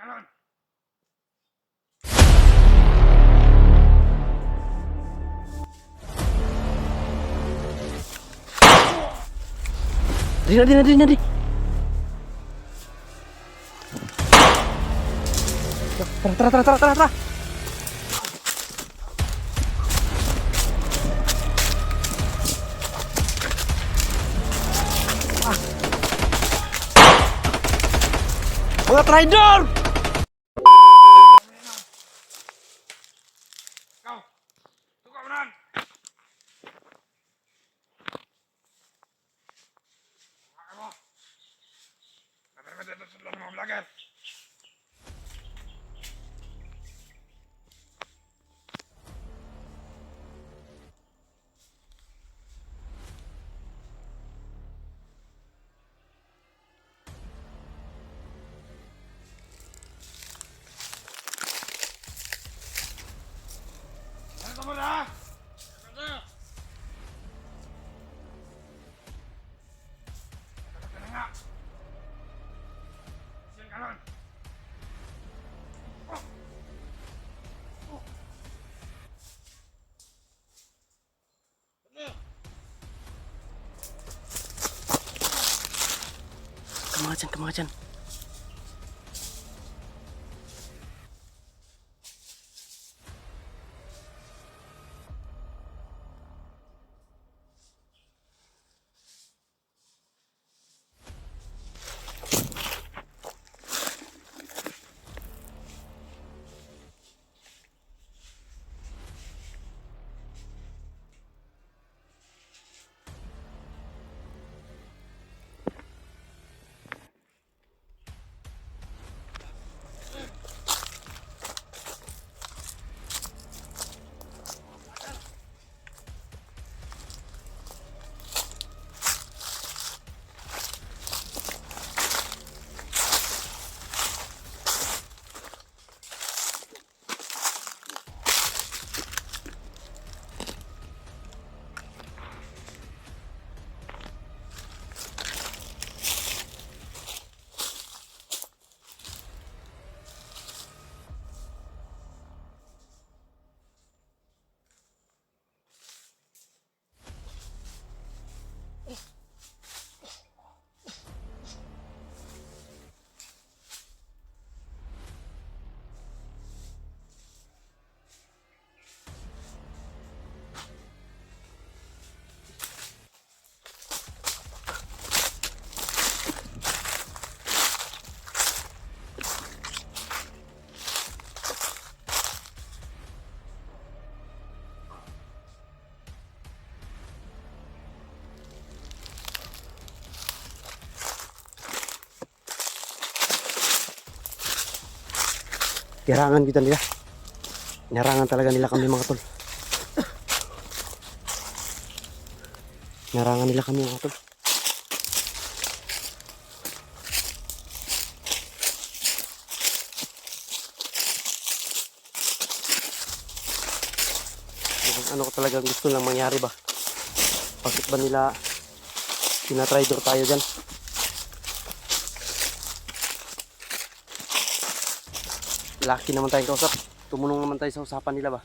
Di. Tara. Mga traidor! Kau, suka beneran. Kamu, betul-betul sudah mau belajar. Kamu dah. Tengah. Siang kanan. Kemajan. Yarangan kita nila. Yarangan talaga nila kami mga tol. Yarangan nila kami mga tol. Ano ko talagang gusto lang mangyari ba? Bakit ba nila tinatraidor tayo dyan? Laki naman tayong kausap. Tumunong naman tayo sa usapan nila ba?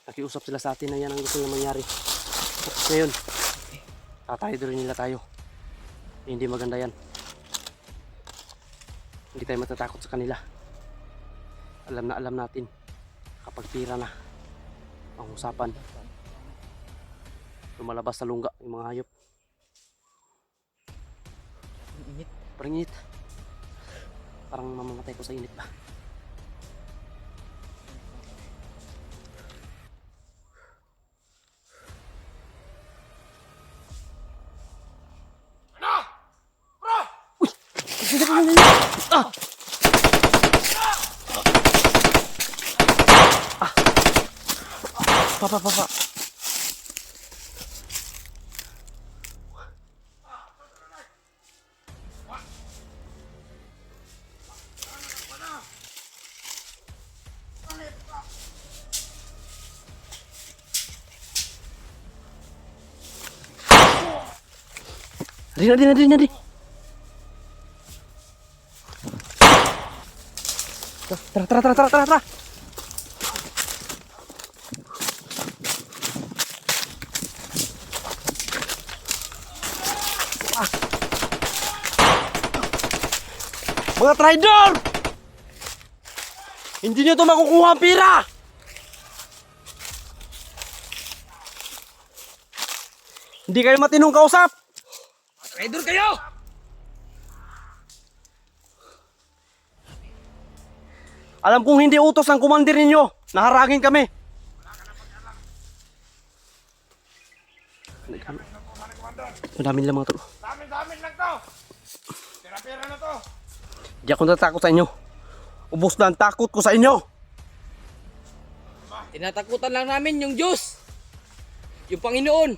Nakiusap sila sa atin na yan ang gusto nila mangyari. Tapos ngayon, tatay rin nila tayo. Hindi maganda yan. Hindi tayo matatakot sa kanila. Alam natin kapag tira na ang usapan, lumalabas sa lungga yung mga hayop. Init. Parang init. Parang mamamatay ko sa init ba? Papa. Rin. Tara, tara, tara, tara, tara, tara. Mga traidor! Hindi nyo ito makukuha ang pira! Hindi kayo matinong kausap! Traidor kayo! Alam kong hindi utos ng kumandir ninyo. Naharagin kami. Madami lang mga tol. Dami-dami lang to. Pera-pera na to. Di ako natatakot sa inyo. Ubus na ang takot ko sa inyo. Tinatakutan lang namin yung Diyos. Yung Panginoon.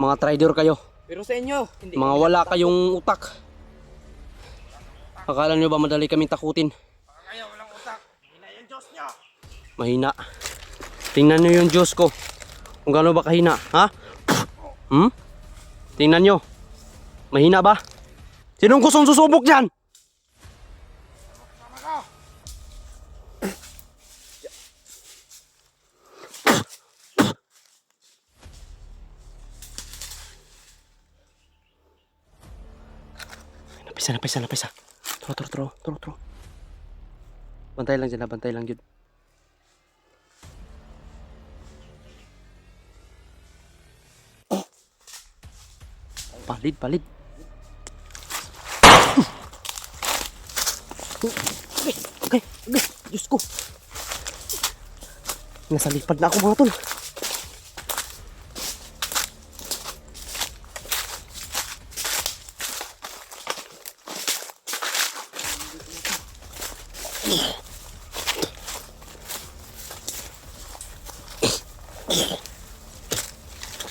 Mga traidor kayo. Pero sa inyo, hindi Mga kami wala natatakot. kayong utak. Akala nyo ba madali kaming takutin? Baka kayo walang utak. Hina yung Diyos nyo. Mahina. Tingnan nyo yung Diyos ko. Kung gaano ba kahina. Ha? Hmm? Tingnan nyo. Mahina ba? Sinong gustong susubok dyan? Sama ko. Napisa, napisa, napisa. Turo, turo, turo, turo, turo. Bantay lang dyan, bantay lang dyan. Palid, palid. Okay, okay, okay. Diyos ko. Nasa lipad na ako mga tol.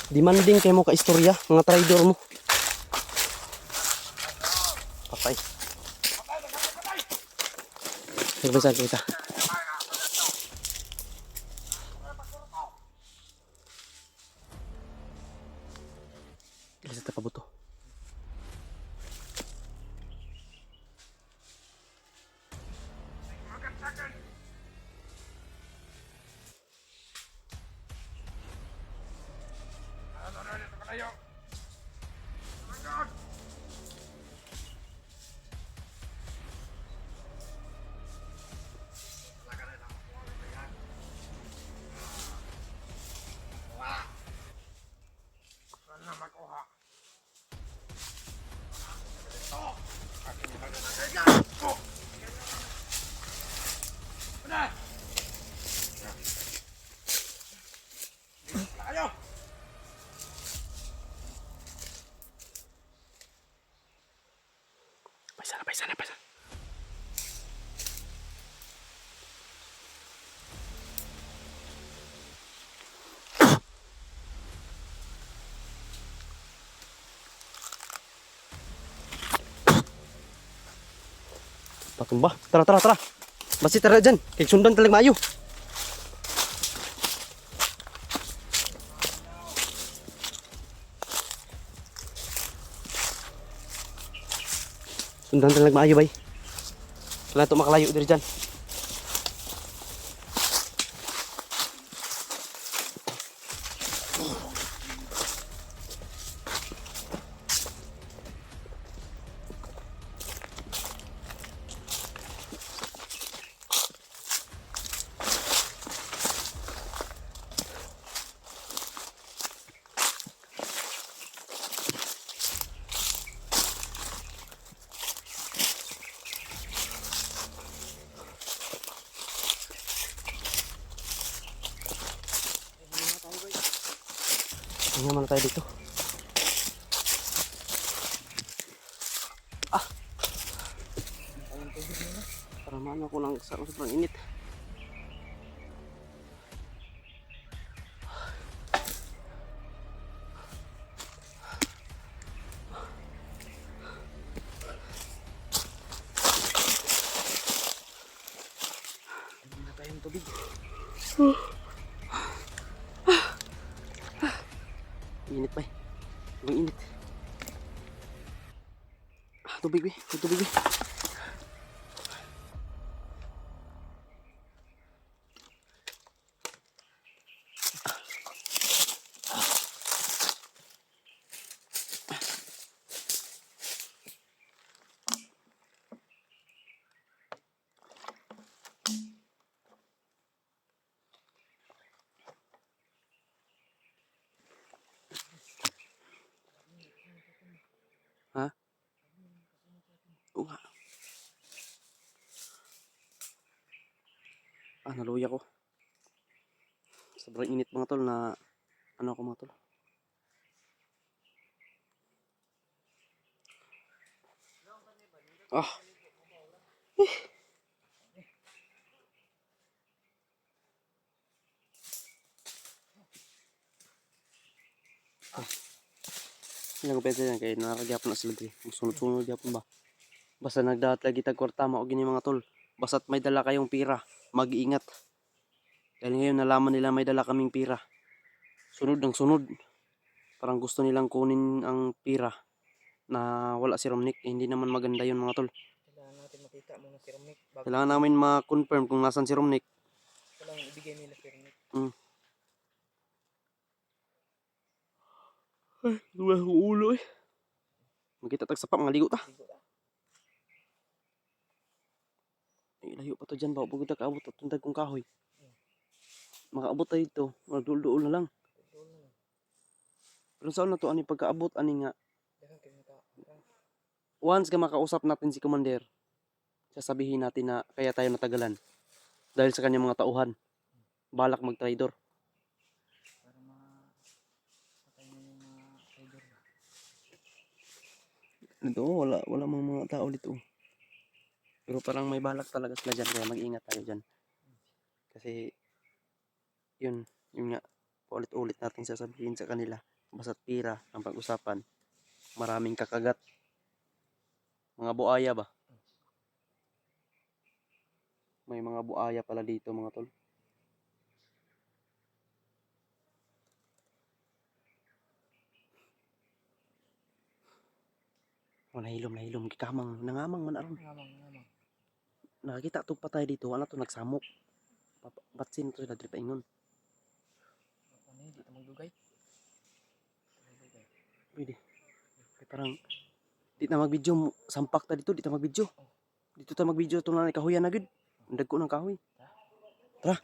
Demanding kayo mo ka-istorya, mga traidor mo. Patay. Nagbasa, nagbasa. Ilan sa kabuto? Magat-sagan. Ano na dito kayo? Magat. Sana makuha. Ito. Aking magandang. Oh. Una. Kayo. Paisa na, paisa na, paisa. Patumba. Tara, tara, tara. Basi tara dyan. Kaya sundan talagang maayo. Sundan talagang maayo, bay. Wala ito makalayo diri dyan. Tingnan muna tayo dito. Ah! Paramaan ako ng sobrang init. Tingnan na tayong tubig. Init pa eh. Ang init. Tubig eh. Tubig eh. Naluya ko. Sobrang init mga tol na ano ako mga tol. Ah. Ilang pwede yan kaya nakakagyapon na sila diri. Sunod-sunod gyapon ba. Basta nagdaat lagi tag kwarta mao gini mga tol. Basta't may dala kayong pira, mag-iingat. Dahil ngayon nalaman nila may dala kaming pira. Sunod ng sunod. Parang gusto nilang kunin ang pira na wala si Romnick. Hindi naman maganda yun mga tol. Kailangan natin makita muna si Romnick. Bago Kailangan namin ma-confirm kung nasan si Romnick. kailangan ibigay nila si Romnick. Ay, luwa ang ulo eh. Magkita tag sapa, mga ligo ta. Ay, layo pa to dyan ba? Bugod na kaabot at tundag kong kahoy. Makaabot tayo dito. Magduol-duol na lang. Pero saan na to? Ani pagkaabot? Ani nga. Dahan kayo naka. Once ka makausap natin si Commander, sasabihin natin na kaya tayo natagalan. Dahil sa kanyang mga tauhan. Balak mag-traidor. Para patay na yung mga traidor ba. Dito, wala mga tao dito. Pero parang may balak talaga sila dyan, kaya mag-ingat tayo dyan. Kasi, yun nga, paulit-ulit natin sasabihin sa kanila. Basta't pira ang pag-usapan. Maraming kakagat. Mga buaya ba? May mga buaya pala dito mga tol. Nahilom. Kikamang, nangamang man aron. Ngamang. Nakakita to patay dito, wala to nagsamok. Batsin to sila diri paingon. Ano yun, dito magdugay. Pwede. Parang di na mag-video, sampak ta dito, di ta mag-video. Dito ta mag-video to na kahuyan na gud. Ang dagko ng kahoy. Tara.